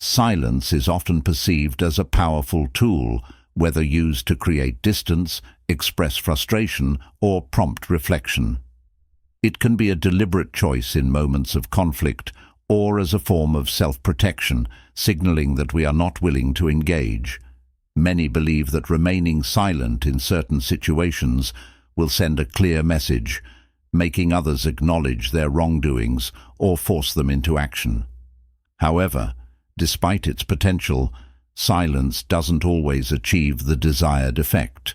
silence is often perceived as a powerful tool, whether used to create distance, express frustration, or prompt reflection. It can be a deliberate choice in moments of conflict or as a form of self-protection, signaling that we are not willing to engage. Many believe that remaining silent in certain situations will send a clear message, making others acknowledge their wrongdoings or force them into action. However, despite its potential, silence doesn't always achieve the desired effect.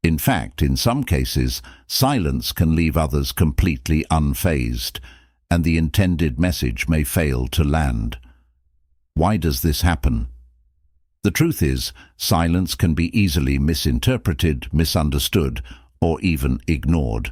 In fact, in some cases, silence can leave others completely unfazed, and the intended message may fail to land. Why does this happen? The truth is, silence can be easily misinterpreted, misunderstood, or even ignored.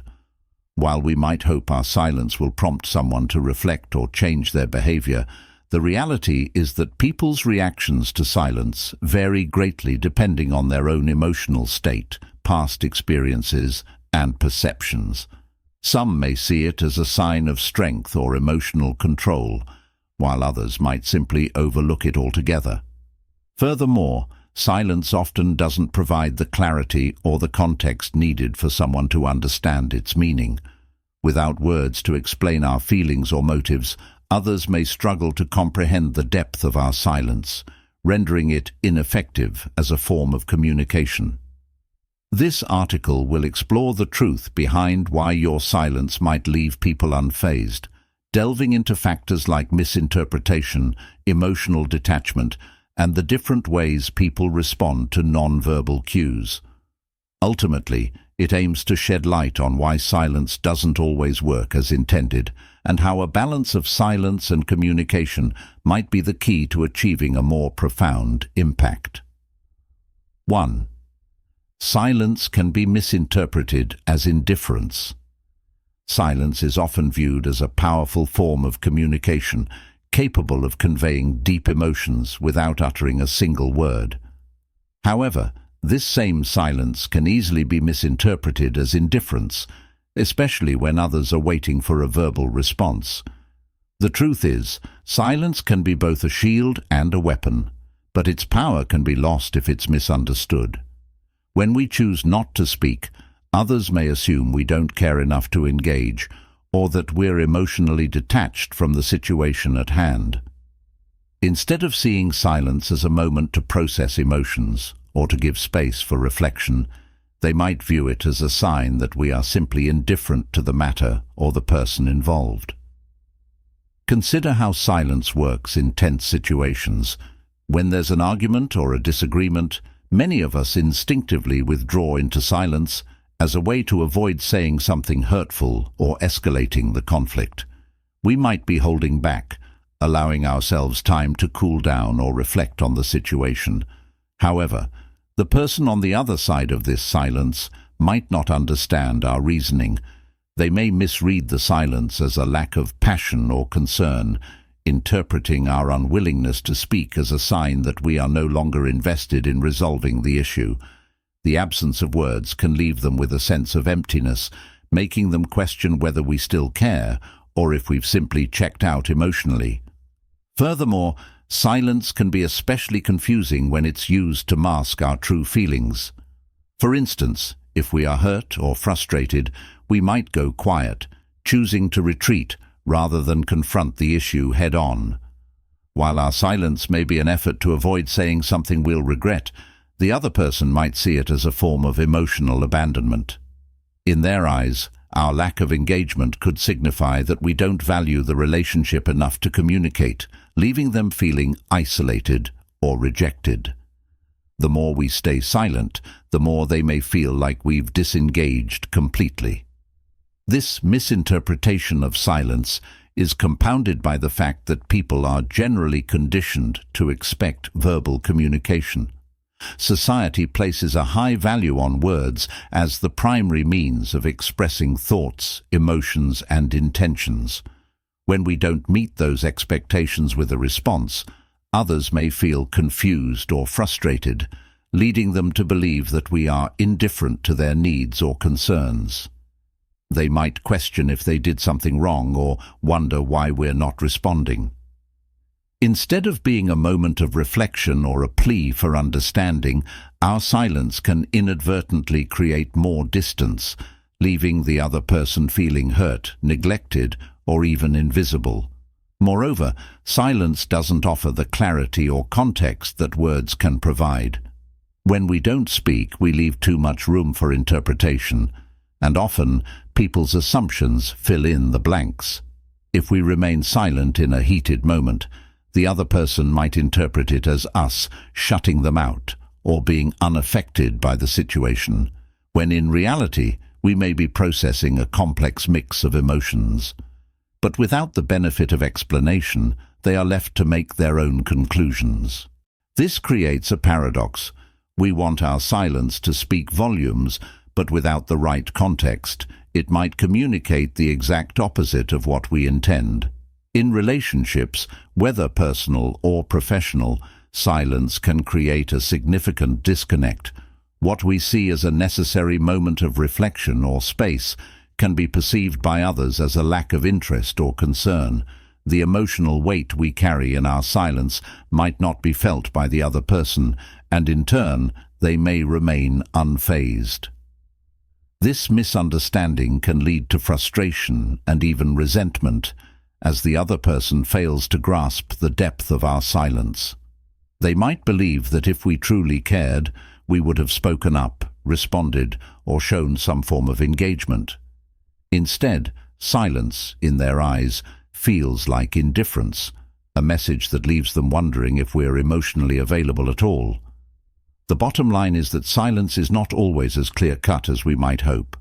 While we might hope our silence will prompt someone to reflect or change their behavior, the reality is that people's reactions to silence vary greatly depending on their own emotional state, past experiences, and perceptions. Some may see it as a sign of strength or emotional control, while others might simply overlook it altogether. Furthermore, silence often doesn't provide the clarity or the context needed for someone to understand its meaning. Without words to explain our feelings or motives, others may struggle to comprehend the depth of our silence, rendering it ineffective as a form of communication. This article will explore the truth behind why your silence might leave people unfazed, delving into factors like misinterpretation, emotional detachment, and the different ways people respond to non-verbal cues. Ultimately, it aims to shed light on why silence doesn't always work as intended, and how a balance of silence and communication might be the key to achieving a more profound impact. 1. Silence can be misinterpreted as indifference. Silence is often viewed as a powerful form of communication, capable of conveying deep emotions without uttering a single word. However, this same silence can easily be misinterpreted as indifference, especially when others are waiting for a verbal response. The truth is, silence can be both a shield and a weapon, but its power can be lost if it's misunderstood. When we choose not to speak, others may assume we don't care enough to engage, or that we're emotionally detached from the situation at hand. Instead of seeing silence as a moment to process emotions or to give space for reflection, they might view it as a sign that we are simply indifferent to the matter or the person involved. Consider how silence works in tense situations. When there's an argument or a disagreement, many of us instinctively withdraw into silence as a way to avoid saying something hurtful or escalating the conflict. We might be holding back, allowing ourselves time to cool down or reflect on the situation. However, the person on the other side of this silence might not understand our reasoning. They may misread the silence as a lack of passion or concern, interpreting our unwillingness to speak as a sign that we are no longer invested in resolving the issue. The absence of words can leave them with a sense of emptiness, making them question whether we still care or if we've simply checked out emotionally. Furthermore, silence can be especially confusing when it's used to mask our true feelings. For instance, if we are hurt or frustrated, we might go quiet, choosing to retreat rather than confront the issue head-on. While our silence may be an effort to avoid saying something we'll regret, the other person might see it as a form of emotional abandonment. In their eyes, our lack of engagement could signify that we don't value the relationship enough to communicate, leaving them feeling isolated or rejected. The more we stay silent, the more they may feel like we've disengaged completely. This misinterpretation of silence is compounded by the fact that people are generally conditioned to expect verbal communication. Society places a high value on words as the primary means of expressing thoughts, emotions, and intentions. When we don't meet those expectations with a response, others may feel confused or frustrated, leading them to believe that we are indifferent to their needs or concerns. They might question if they did something wrong or wonder why we're not responding. Instead of being a moment of reflection or a plea for understanding, our silence can inadvertently create more distance, leaving the other person feeling hurt, neglected, or even invisible. Moreover, silence doesn't offer the clarity or context that words can provide. When we don't speak, we leave too much room for interpretation, and often people's assumptions fill in the blanks. If we remain silent in a heated moment, the other person might interpret it as us shutting them out or being unaffected by the situation, when in reality we may be processing a complex mix of emotions. But without the benefit of explanation, they are left to make their own conclusions. This creates a paradox. We want our silence to speak volumes, but without the right context, it might communicate the exact opposite of what we intend. In relationships, whether personal or professional, silence can create a significant disconnect. What we see as a necessary moment of reflection or space can be perceived by others as a lack of interest or concern. The emotional weight we carry in our silence might not be felt by the other person, and in turn, they may remain unfazed. This misunderstanding can lead to frustration and even resentment, as the other person fails to grasp the depth of our silence. They might believe that if we truly cared, we would have spoken up, responded, or shown some form of engagement. Instead, silence, in their eyes, feels like indifference, a message that leaves them wondering if we're emotionally available at all. The bottom line is that silence is not always as clear-cut as we might hope.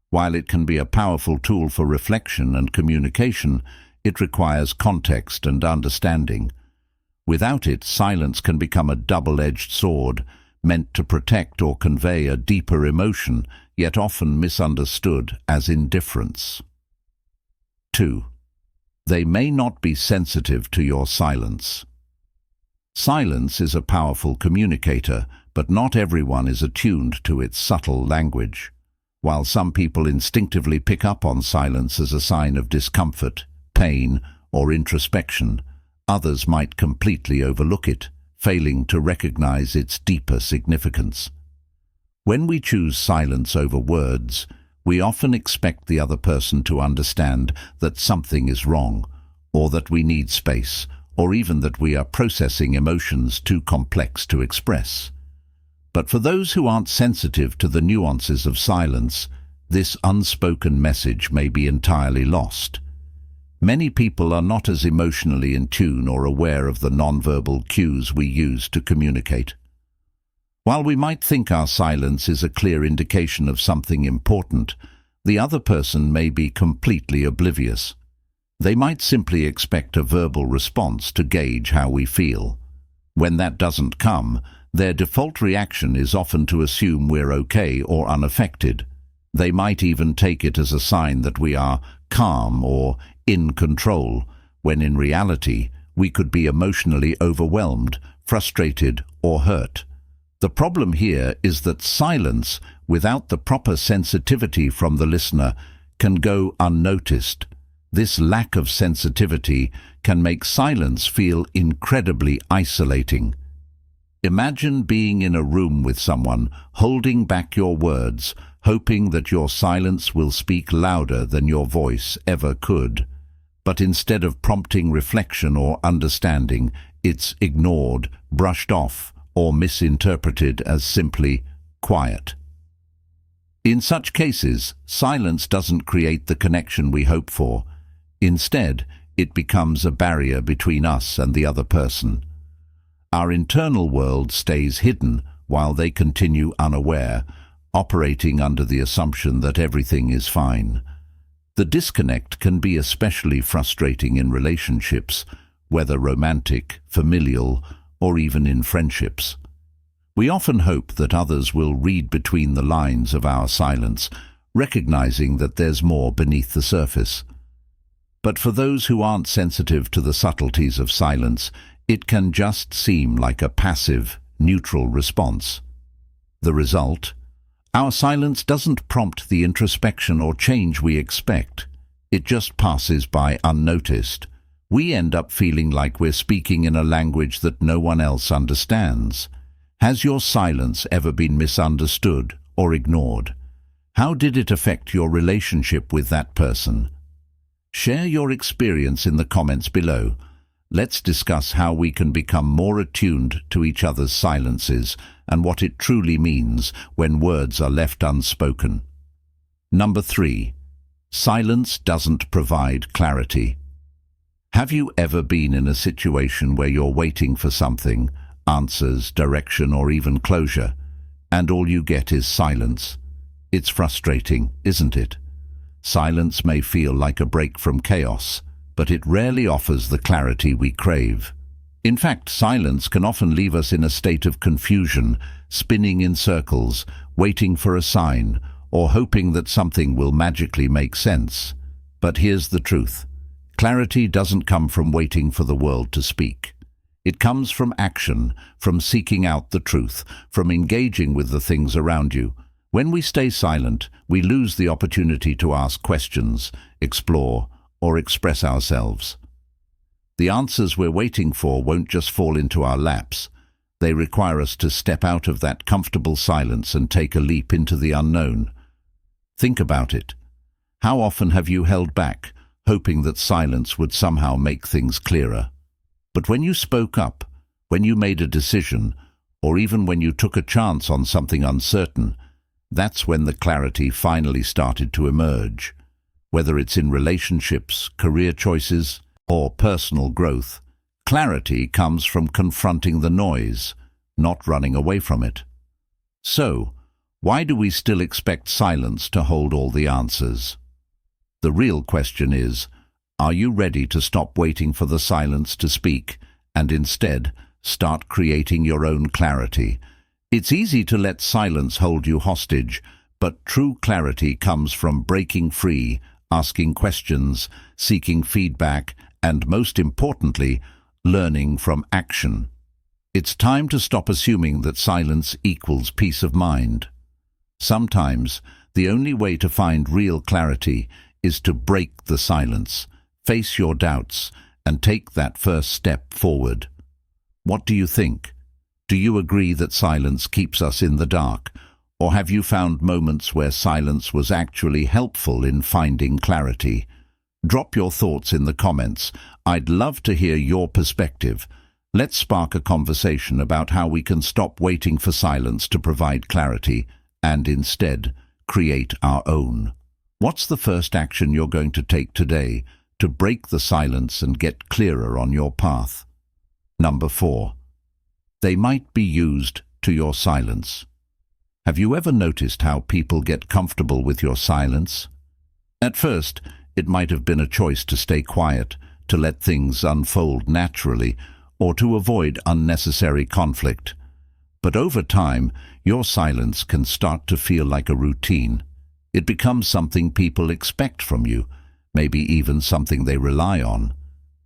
While it can be a powerful tool for reflection and communication, it requires context and understanding. Without it, silence can become a double-edged sword, meant to protect or convey a deeper emotion, yet often misunderstood as indifference. 2. They may not be sensitive to your silence. Silence is a powerful communicator, but not everyone is attuned to its subtle language. While some people instinctively pick up on silence as a sign of discomfort, pain, or introspection, others might completely overlook it, failing to recognize its deeper significance. When we choose silence over words, we often expect the other person to understand that something is wrong, or that we need space, or even that we are processing emotions too complex to express. But for those who aren't sensitive to the nuances of silence, this unspoken message may be entirely lost. Many people are not as emotionally in tune or aware of the nonverbal cues we use to communicate. While we might think our silence is a clear indication of something important, the other person may be completely oblivious. They might simply expect a verbal response to gauge how we feel. When that doesn't come, their default reaction is often to assume we're okay or unaffected. They might even take it as a sign that we are calm or in control, when in reality we could be emotionally overwhelmed, frustrated, or hurt. The problem here is that silence, without the proper sensitivity from the listener, can go unnoticed. This lack of sensitivity can make silence feel incredibly isolating. Imagine being in a room with someone, holding back your words, hoping that your silence will speak louder than your voice ever could. But instead of prompting reflection or understanding, it's ignored, brushed off, or misinterpreted as simply quiet. In such cases, silence doesn't create the connection we hope for. Instead, it becomes a barrier between us and the other person. Our internal world stays hidden while they continue unaware, operating under the assumption that everything is fine. The disconnect can be especially frustrating in relationships, whether romantic, familial, or even in friendships. We often hope that others will read between the lines of our silence, recognizing that there's more beneath the surface. But for those who aren't sensitive to the subtleties of silence, it can just seem like a passive, neutral response. The result? Our silence doesn't prompt the introspection or change we expect. It just passes by unnoticed, we end up feeling like we're speaking in a language that no one else understands. Has your silence ever been misunderstood or ignored? How did it affect your relationship with that person? Share your experience in the comments below. Let's discuss how we can become more attuned to each other's silences and what it truly means when words are left unspoken. Number 3. Silence doesn't provide clarity. Have you ever been in a situation where you're waiting for something, answers, direction, or even closure, and all you get is silence? It's frustrating, isn't it? Silence may feel like a break from chaos, but it rarely offers the clarity we crave. In fact, silence can often leave us in a state of confusion, spinning in circles, waiting for a sign, or hoping that something will magically make sense. But here's the truth. Clarity doesn't come from waiting for the world to speak. It comes from action, from seeking out the truth, from engaging with the things around you. When we stay silent, we lose the opportunity to ask questions, explore, or express ourselves. The answers we're waiting for won't just fall into our laps. They require us to step out of that comfortable silence and take a leap into the unknown. Think about it. How often have you held back, hoping that silence would somehow make things clearer? But when you spoke up, when you made a decision, or even when you took a chance on something uncertain, that's when the clarity finally started to emerge. Whether it's in relationships, career choices, or personal growth, clarity comes from confronting the noise, not running away from it. So, why do we still expect silence to hold all the answers? The real question is, are you ready to stop waiting for the silence to speak and instead start creating your own clarity? It's easy to let silence hold you hostage, but true clarity comes from breaking free, asking questions, seeking feedback, and most importantly, learning from action. It's time to stop assuming that silence equals peace of mind. Sometimes, the only way to find real clarity is to break the silence, face your doubts, and take that first step forward. What do you think? Do you agree that silence keeps us in the dark, or have you found moments where silence was actually helpful in finding clarity? Drop your thoughts in the comments. I'd love to hear your perspective. Let's spark a conversation about how we can stop waiting for silence to provide clarity and instead create our own. What's the first action you're going to take today to break the silence and get clearer on your path? Number 4. They might be used to your silence. Have you ever noticed how people get comfortable with your silence? At first, it might have been a choice to stay quiet, to let things unfold naturally, or to avoid unnecessary conflict. But over time, your silence can start to feel like a routine. It becomes something people expect from you, maybe even something they rely on.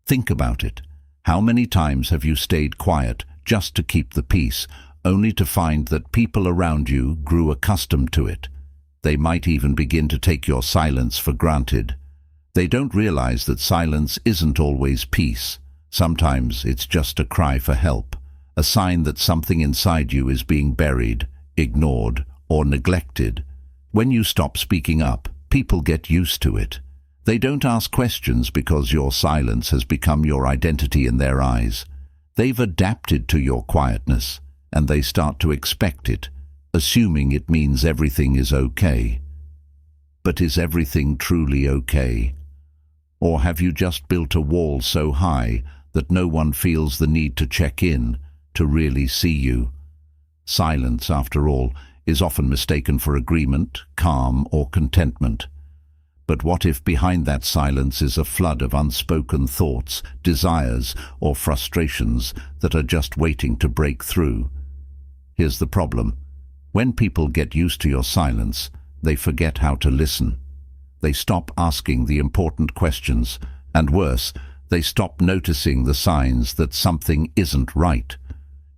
Think about it. How many times have you stayed quiet just to keep the peace, only to find that people around you grew accustomed to it? They might even begin to take your silence for granted. They don't realize that silence isn't always peace. Sometimes it's just a cry for help, a sign that something inside you is being buried, ignored, or neglected. When you stop speaking up, people get used to it. They don't ask questions because your silence has become your identity in their eyes. They've adapted to your quietness, and they start to expect it, assuming it means everything is okay. But is everything truly okay? Or have you just built a wall so high that no one feels the need to check in, to really see you? Silence, after all, is often mistaken for agreement, calm, or contentment. But what if behind that silence is a flood of unspoken thoughts, desires, or frustrations that are just waiting to break through? Here's the problem. When people get used to your silence, they forget how to listen. They stop asking the important questions, and worse, they stop noticing the signs that something isn't right.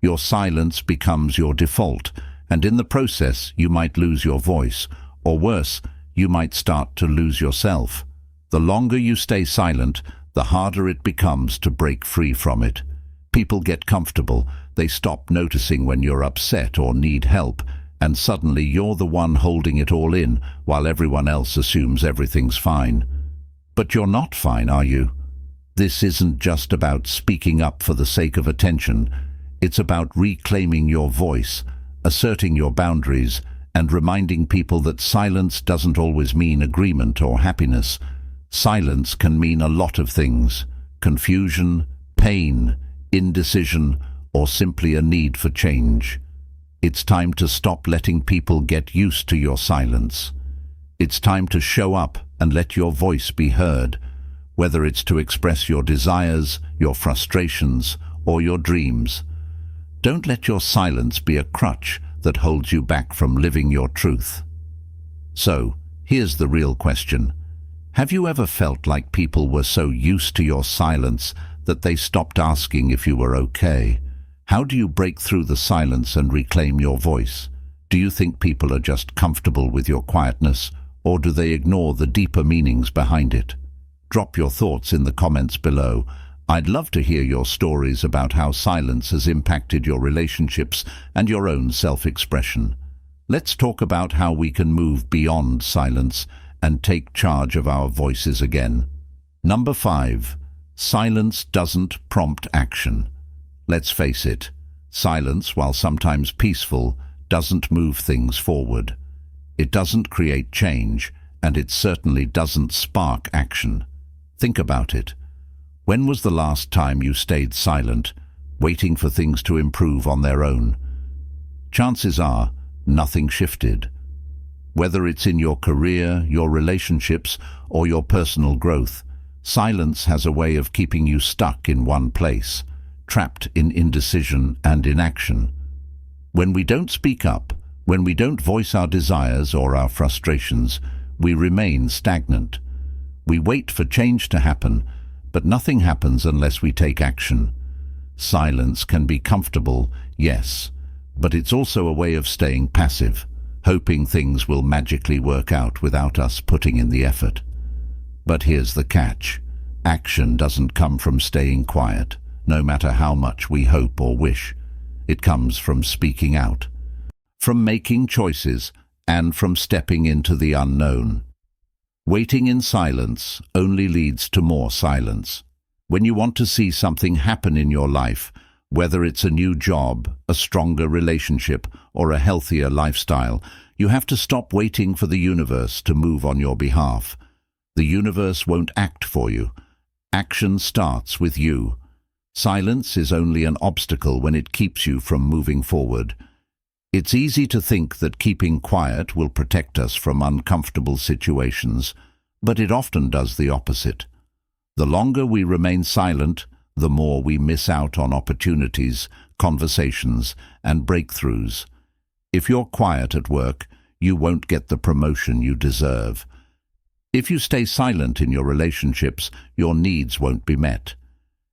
Your silence becomes your default, and in the process you might lose your voice, or worse, you might start to lose yourself. The longer you stay silent, the harder it becomes to break free from it. People get comfortable, they stop noticing when you're upset or need help, and suddenly you're the one holding it all in, while everyone else assumes everything's fine. But you're not fine, are you? This isn't just about speaking up for the sake of attention. It's about reclaiming your voice, asserting your boundaries, and reminding people that silence doesn't always mean agreement or happiness. Silence can mean a lot of things: confusion, pain, indecision, or simply a need for change. It's time to stop letting people get used to your silence. It's time to show up and let your voice be heard, whether it's to express your desires, your frustrations, or your dreams. Don't let your silence be a crutch that holds you back from living your truth. So, here's the real question. Have you ever felt like people were so used to your silence that they stopped asking if you were okay? How do you break through the silence and reclaim your voice? Do you think people are just comfortable with your quietness, or do they ignore the deeper meanings behind it? Drop your thoughts in the comments below. I'd love to hear your stories about how silence has impacted your relationships and your own self-expression. Let's talk about how we can move beyond silence and take charge of our voices again. Number 5. Silence doesn't prompt action. Let's face it, silence, while sometimes peaceful, doesn't move things forward. It doesn't create change, and it certainly doesn't spark action. Think about it. When was the last time you stayed silent, waiting for things to improve on their own? Chances are, nothing shifted. Whether it's in your career, your relationships, or your personal growth, silence has a way of keeping you stuck in one place, trapped in indecision and inaction. When we don't speak up, when we don't voice our desires or our frustrations, we remain stagnant. We wait for change to happen, but nothing happens unless we take action. Silence can be comfortable, yes, but it's also a way of staying passive, hoping things will magically work out without us putting in the effort. But here's the catch. Action doesn't come from staying quiet, no matter how much we hope or wish. It comes from speaking out, from making choices, and from stepping into the unknown. Waiting in silence only leads to more silence. When you want to see something happen in your life, whether it's a new job, a stronger relationship, or a healthier lifestyle, you have to stop waiting for the universe to move on your behalf. The universe won't act for you. Action starts with you. Silence is only an obstacle when it keeps you from moving forward. It's easy to think that keeping quiet will protect us from uncomfortable situations, but it often does the opposite. The longer we remain silent, the more we miss out on opportunities, conversations, and breakthroughs. If you're quiet at work, you won't get the promotion you deserve. If you stay silent in your relationships, your needs won't be met.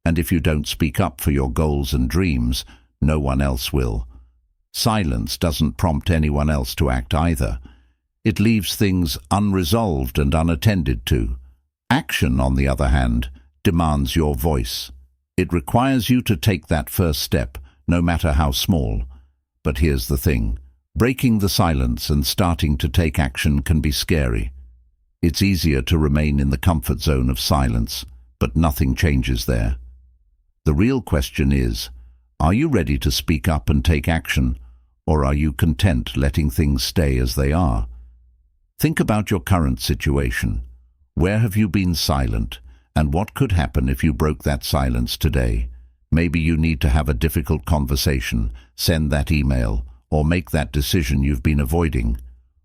And if you don't speak up for your goals and dreams, no one else will. Silence doesn't prompt anyone else to act either. It leaves things unresolved and unattended to. Action, on the other hand, demands your voice. It requires you to take that first step, no matter how small. But here's the thing. Breaking the silence and starting to take action can be scary. It's easier to remain in the comfort zone of silence, but nothing changes there. The real question is, are you ready to speak up and take action, or are you content letting things stay as they are? Think about your current situation. Where have you been silent, and what could happen if you broke that silence today? Maybe you need to have a difficult conversation, send that email, or make that decision you've been avoiding.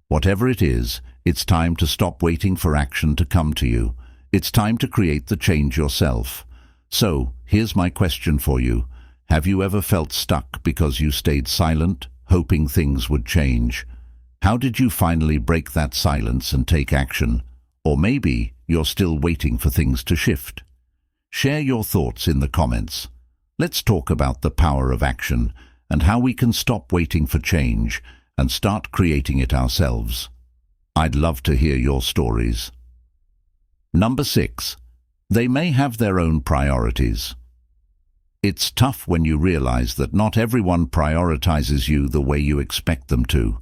Whatever it is, it's time to stop waiting for action to come to you. It's time to create the change yourself. So, here's my question for you. Have you ever felt stuck because you stayed silent, hoping things would change? How did you finally break that silence and take action? Or maybe you're still waiting for things to shift. Share your thoughts in the comments. Let's talk about the power of action and how we can stop waiting for change and start creating it ourselves. I'd love to hear your stories. Number 6. They may have their own priorities. It's tough when you realize that not everyone prioritizes you the way you expect them to.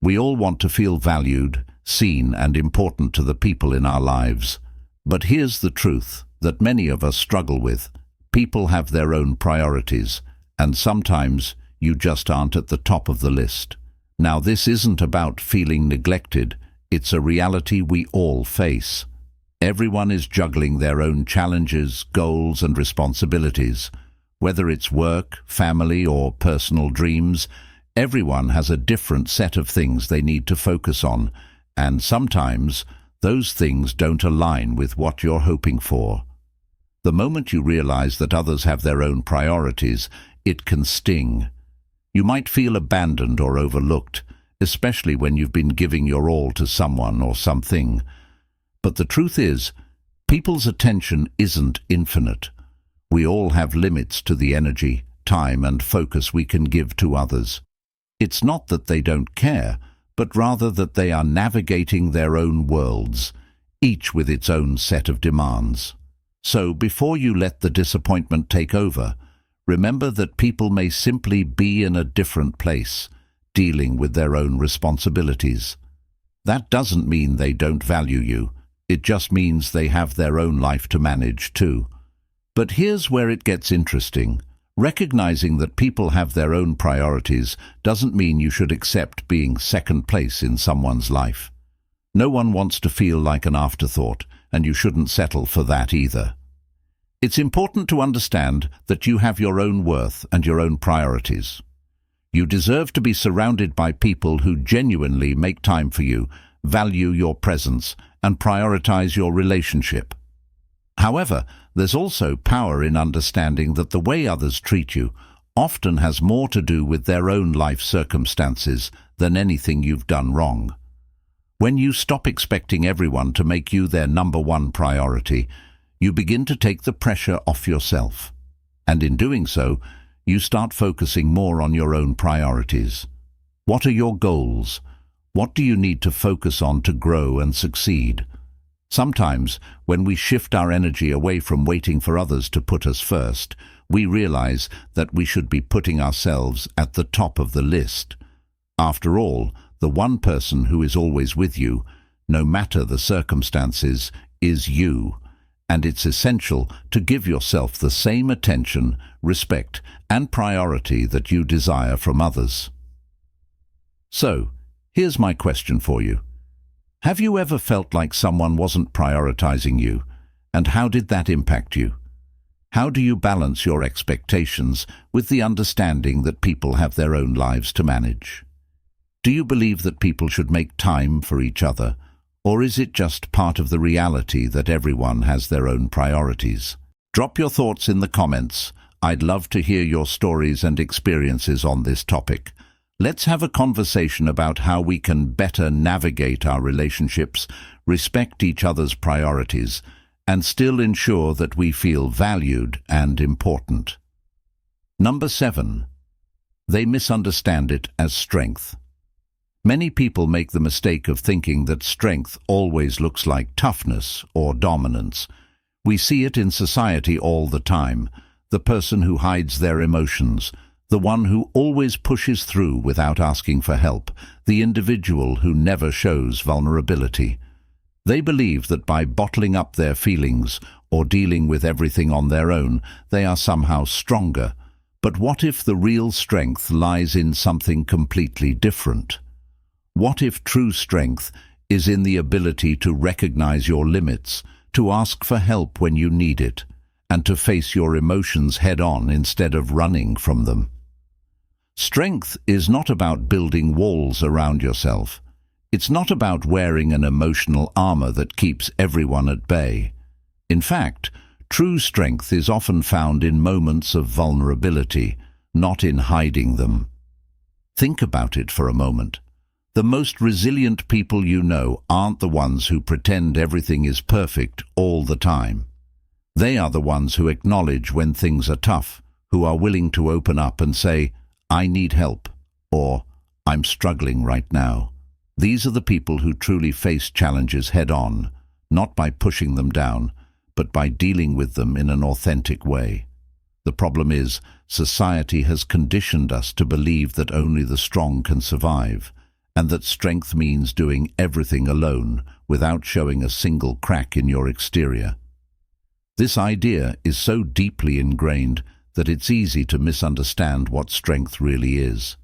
We all want to feel valued, seen, and important to the people in our lives. But here's the truth that many of us struggle with. People have their own priorities, and sometimes you just aren't at the top of the list. Now, this isn't about feeling neglected. It's a reality we all face. Everyone is juggling their own challenges, goals, and responsibilities. Whether it's work, family, or personal dreams, everyone has a different set of things they need to focus on, and sometimes those things don't align with what you're hoping for. The moment you realize that others have their own priorities, it can sting. You might feel abandoned or overlooked, especially when you've been giving your all to someone or something. But the truth is, people's attention isn't infinite. We all have limits to the energy, time, and focus we can give to others. It's not that they don't care, but rather that they are navigating their own worlds, each with its own set of demands. So before you let the disappointment take over, remember that people may simply be in a different place, dealing with their own responsibilities. That doesn't mean they don't value you. It just means they have their own life to manage too. But here's where it gets interesting. Recognizing that people have their own priorities doesn't mean you should accept being second place in someone's life. No one wants to feel like an afterthought, and you shouldn't settle for that either. It's important to understand that you have your own worth and your own priorities. You deserve to be surrounded by people who genuinely make time for you, value your presence, and prioritize your relationship. However, there's also power in understanding that the way others treat you often has more to do with their own life circumstances than anything you've done wrong. When you stop expecting everyone to make you their number one priority, you begin to take the pressure off yourself. And in doing so, you start focusing more on your own priorities. What are your goals? What do you need to focus on to grow and succeed? Sometimes, when we shift our energy away from waiting for others to put us first, we realize that we should be putting ourselves at the top of the list. After all, the one person who is always with you, no matter the circumstances, is you, and it's essential to give yourself the same attention, respect, and priority that you desire from others. So, here's my question for you. Have you ever felt like someone wasn't prioritizing you, and how did that impact you? How do you balance your expectations with the understanding that people have their own lives to manage? Do you believe that people should make time for each other, or is it just part of the reality that everyone has their own priorities? Drop your thoughts in the comments. I'd love to hear your stories and experiences on this topic. Let's have a conversation about how we can better navigate our relationships, respect each other's priorities, and still ensure that we feel valued and important. Number 7. They misunderstand it as strength. Many people make the mistake of thinking that strength always looks like toughness or dominance. We see it in society all the time. The person who hides their emotions, the one who always pushes through without asking for help, the individual who never shows vulnerability. They believe that by bottling up their feelings or dealing with everything on their own, they are somehow stronger. But what if the real strength lies in something completely different? What if true strength is in the ability to recognize your limits, to ask for help when you need it, and to face your emotions head-on instead of running from them? Strength is not about building walls around yourself. It's not about wearing an emotional armor that keeps everyone at bay. In fact, true strength is often found in moments of vulnerability, not in hiding them. Think about it for a moment. The most resilient people you know aren't the ones who pretend everything is perfect all the time. They are the ones who acknowledge when things are tough, who are willing to open up and say, "I need help," or "I'm struggling right now." These are the people who truly face challenges head-on, not by pushing them down, but by dealing with them in an authentic way. The problem is, society has conditioned us to believe that only the strong can survive, and that strength means doing everything alone without showing a single crack in your exterior. This idea is so deeply ingrained that it's easy to misunderstand what strength really is.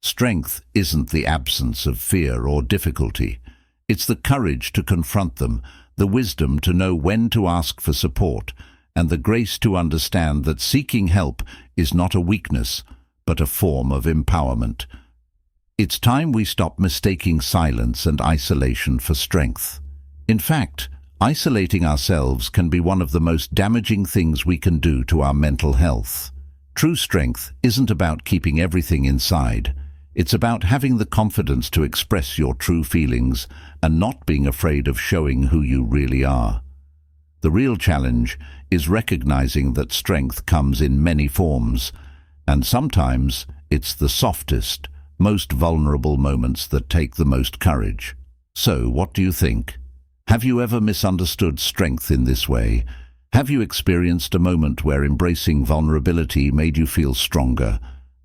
Strength isn't the absence of fear or difficulty. It's the courage to confront them, the wisdom to know when to ask for support, and the grace to understand that seeking help is not a weakness, but a form of empowerment. It's time we stop mistaking silence and isolation for strength. In fact, isolating ourselves can be one of the most damaging things we can do to our mental health. True strength isn't about keeping everything inside. It's about having the confidence to express your true feelings and not being afraid of showing who you really are. The real challenge is recognizing that strength comes in many forms, and sometimes it's the softest, most vulnerable moments that take the most courage. So, what do you think? Have you ever misunderstood strength in this way? Have you experienced a moment where embracing vulnerability made you feel stronger?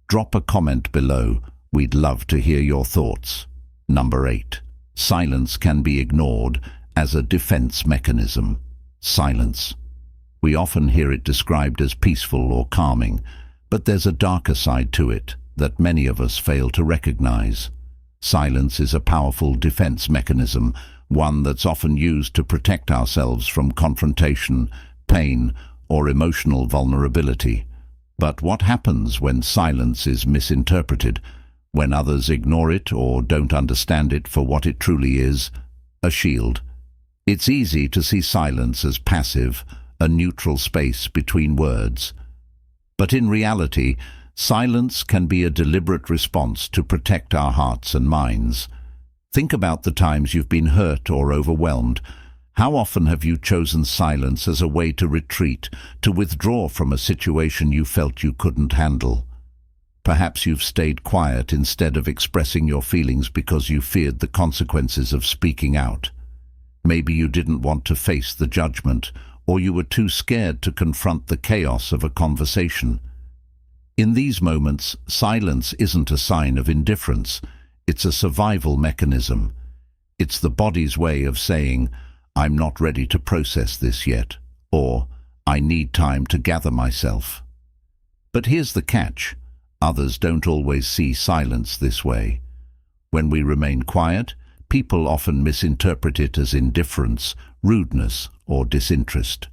Drop a comment below. We'd love to hear your thoughts. Number 8. Silence can be ignored as a defense mechanism. Silence. We often hear it described as peaceful or calming, but there's a darker side to it that many of us fail to recognize. Silence is a powerful defense mechanism, one that's often used to protect ourselves from confrontation, pain, or emotional vulnerability. But what happens when silence is misinterpreted, when others ignore it or don't understand it for what it truly is? A shield. It's easy to see silence as passive, a neutral space between words. But in reality, silence can be a deliberate response to protect our hearts and minds. Think about the times you've been hurt or overwhelmed. How often have you chosen silence as a way to retreat, to withdraw from a situation you felt you couldn't handle? Perhaps you've stayed quiet instead of expressing your feelings because you feared the consequences of speaking out. Maybe you didn't want to face the judgment, or you were too scared to confront the chaos of a conversation. In these moments, silence isn't a sign of indifference. It's a survival mechanism. It's the body's way of saying, "I'm not ready to process this yet," or "I need time to gather myself." But here's the catch. Others don't always see silence this way. When we remain quiet, people often misinterpret it as indifference, rudeness, or disinterest.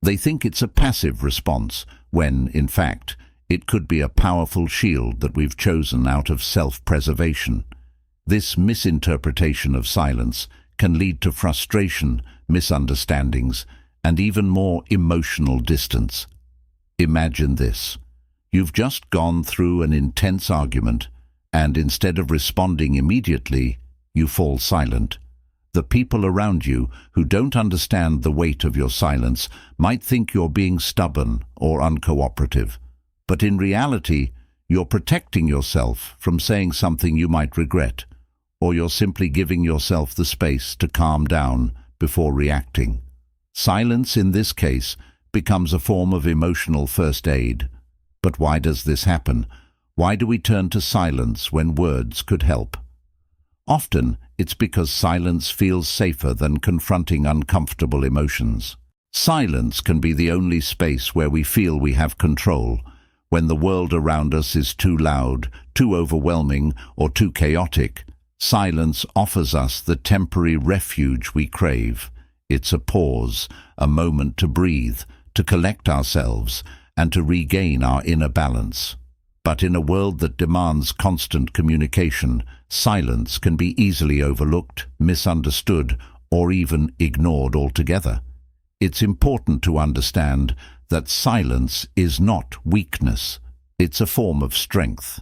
They think it's a passive response, when, in fact, it could be a powerful shield that we've chosen out of self-preservation. This misinterpretation of silence can lead to frustration, misunderstandings, and even more emotional distance. Imagine this. You've just gone through an intense argument, and instead of responding immediately, you fall silent. The people around you who don't understand the weight of your silence might think you're being stubborn or uncooperative. But in reality, you're protecting yourself from saying something you might regret, or you're simply giving yourself the space to calm down before reacting. Silence, in this case, becomes a form of emotional first aid. But why does this happen? Why do we turn to silence when words could help? Often, it's because silence feels safer than confronting uncomfortable emotions. Silence can be the only space where we feel we have control. When the world around us is too loud, too overwhelming, or too chaotic, silence offers us the temporary refuge we crave. It's a pause, a moment to breathe, to collect ourselves, and to regain our inner balance. But in a world that demands constant communication, silence can be easily overlooked, misunderstood, or even ignored altogether. It's important to understand that silence is not weakness. It's a form of strength.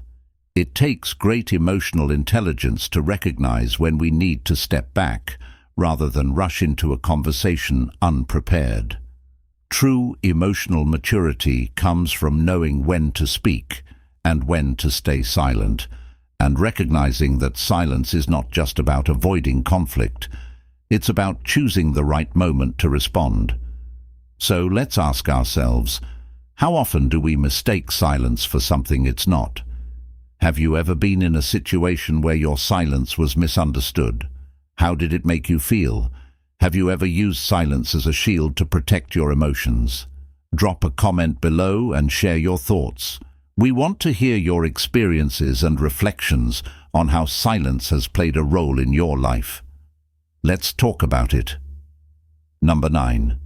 It takes great emotional intelligence to recognize when we need to step back, rather than rush into a conversation unprepared. True emotional maturity comes from knowing when to speak and when to stay silent, and recognizing that silence is not just about avoiding conflict. It's about choosing the right moment to respond. So let's ask ourselves, how often do we mistake silence for something it's not? Have you ever been in a situation where your silence was misunderstood? How did it make you feel? Have you ever used silence as a shield to protect your emotions? Drop a comment below and share your thoughts. We want to hear your experiences and reflections on how silence has played a role in your life. Let's talk about it. Number 9.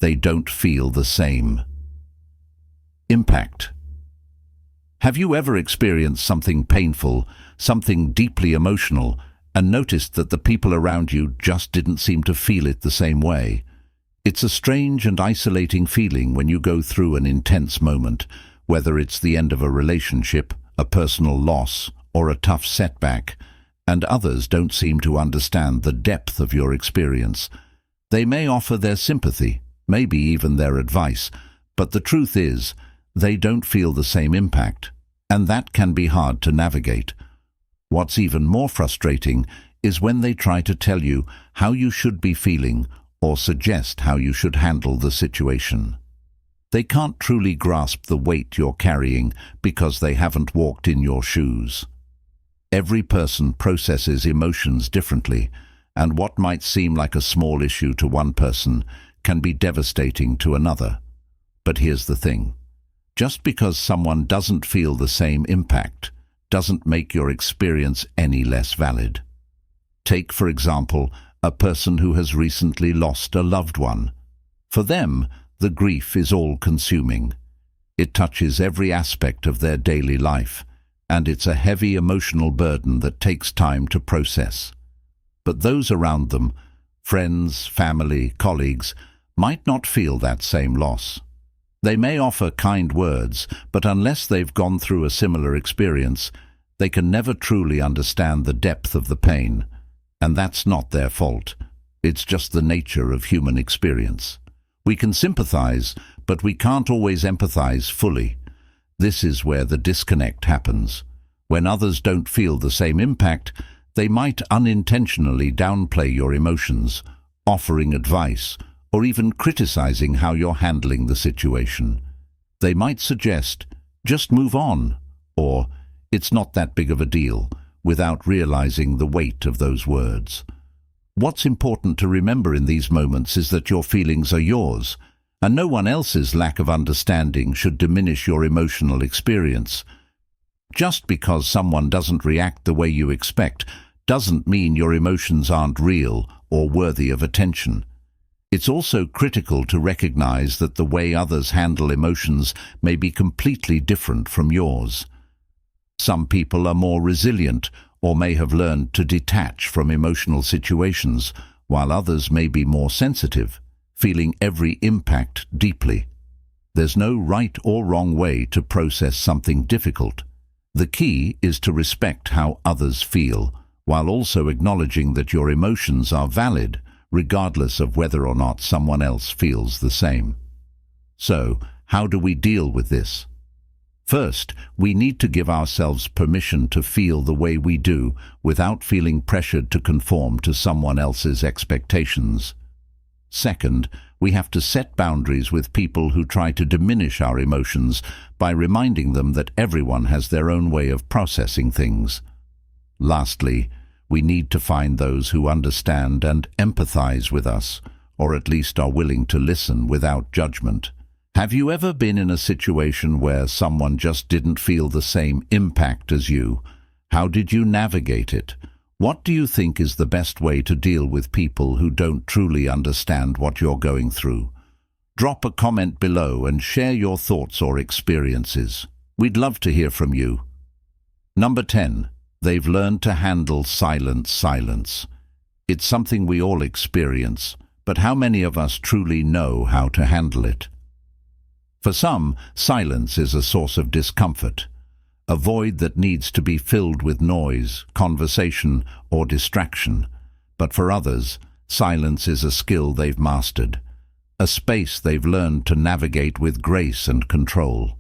They don't feel the same. Impact. Have you ever experienced something painful, something deeply emotional, and noticed that the people around you just didn't seem to feel it the same way? It's a strange and isolating feeling when you go through an intense moment, whether it's the end of a relationship, a personal loss, or a tough setback, and others don't seem to understand the depth of your experience. They may offer their sympathy, maybe even their advice, but the truth is, they don't feel the same impact, and that can be hard to navigate. What's even more frustrating is when they try to tell you how you should be feeling or suggest how you should handle the situation. They can't truly grasp the weight you're carrying because they haven't walked in your shoes. Every person processes emotions differently, and what might seem like a small issue to one person can be devastating to another. But here's the thing. Just because someone doesn't feel the same impact doesn't make your experience any less valid. Take, for example, a person who has recently lost a loved one. For them, the grief is all-consuming. It touches every aspect of their daily life, and it's a heavy emotional burden that takes time to process. But those around them, friends, family, colleagues, might not feel that same loss. They may offer kind words, but unless they've gone through a similar experience, they can never truly understand the depth of the pain. And that's not their fault. It's just the nature of human experience. We can sympathize, but we can't always empathize fully. This is where the disconnect happens. When others don't feel the same impact, they might unintentionally downplay your emotions, offering advice, or even criticizing how you're handling the situation. They might suggest, just move on, or it's not that big of a deal, without realizing the weight of those words. What's important to remember in these moments is that your feelings are yours, and no one else's lack of understanding should diminish your emotional experience. Just because someone doesn't react the way you expect doesn't mean your emotions aren't real or worthy of attention. It's also critical to recognize that the way others handle emotions may be completely different from yours. Some people are more resilient or may have learned to detach from emotional situations, while others may be more sensitive, feeling every impact deeply. There's no right or wrong way to process something difficult. The key is to respect how others feel, while also acknowledging that your emotions are valid, regardless of whether or not someone else feels the same. So, how do we deal with this? First, we need to give ourselves permission to feel the way we do without feeling pressured to conform to someone else's expectations. Second, we have to set boundaries with people who try to diminish our emotions by reminding them that everyone has their own way of processing things. Lastly, we need to find those who understand and empathize with us, or at least are willing to listen without judgment. Have you ever been in a situation where someone just didn't feel the same impact as you? How did you navigate it? What do you think is the best way to deal with people who don't truly understand what you're going through? Drop a comment below and share your thoughts or experiences. We'd love to hear from you. Number 10. They've learned to handle silence. It's something we all experience, but how many of us truly know how to handle it? For some, silence is a source of discomfort, a void that needs to be filled with noise, conversation, or distraction. But for others, silence is a skill they've mastered, a space they've learned to navigate with grace and control.